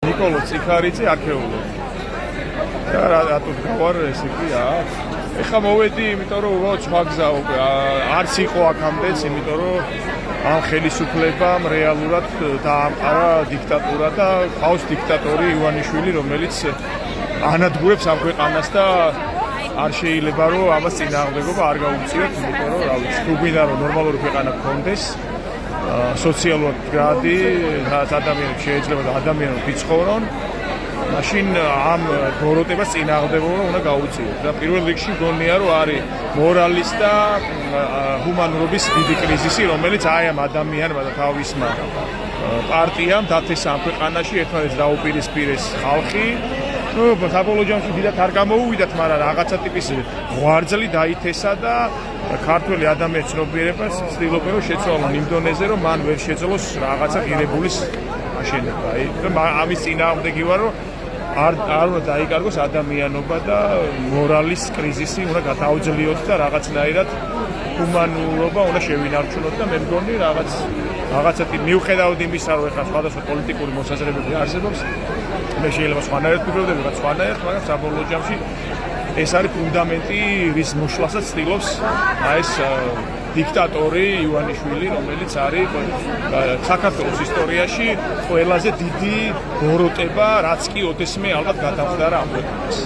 ნიკოლო ციხარიძე არქეოლოგი. და რატო გავარ ესე კი აქვს? ეხლა მოვედი, იმიტომ რომ უბრალოდ სხვა გზა უკვე არც იყო აქამდეც, იმიტომ რომ ამ ხელისუფლებამ რეალურად დაამყარა დიქტატურა და ყავს დიქტატორი ივანიშვილი, რომელიც ანადგურებს ამ ქვეყანას და არ შეიძლება რომ ამას წინააღმდეგობა არ გაუწიოთ, იმიტომ რომ რა ვიცი, თუ გვინდა რომ ნორმალური ქვეყანა გქონდეს, სოციალურად მდგრადი, ადამიანებს შეიძლება და ადამიანები ვიცხოვრონ, მაშინ ამ გოროტებას წინააღმდეგობა უნდა გაუწიოთ. და პირველ რიგში გონია რომ არის მორალის და ჰუმანურობის დიდი კრიზისი, რომელიც აი ამ ადამიანმა და თავისმა პარტიამ დათესა ამ ქვეყანაში ერთმანეთს დაუპირისპირეს ხალხი. საბოლოო ჯამში დიდად არ გამოუვიდათ, მაგრამ რაღაცა ტიპის ღვარძლი დაითესა და ქართველი ადამიანის ცნობიერებას ცდილობენ რომ შეცვალონ იმ დონეზე, რომ მან ვერ შეძლოს რაღაცა ღირებულის აშენება. ამის წინააღმდეგი ვარ, რომ არ უნდა დაიკარგოს ადამიანობა და მორალის კრიზისი უნდა გადააუძლიოთ და რაღაცნაირად ჰუმანურობა უნდა შევინარჩუნოთ და მე მგონი რაღაცა მიუხედავად იმისა, რომ ეხლა სხვადასხვა პოლიტიკური მოსაზრებები არსებობს, მე შეიძლება სხვანაირად ვფიქრობდები, რაც სხვანაირად, მაგრამ საბოლოო ჯამში ეს არის ფუნდამენტი, რის მოშლასაც ცდილობს ეს დიქტატორი ივანიშვილი, რომელიც არის საქართველოს ისტორიაში ყველაზე დიდი გოროტება, რაც კი ოდესმე ალბათ გადახვდა ამ ქვეყანას.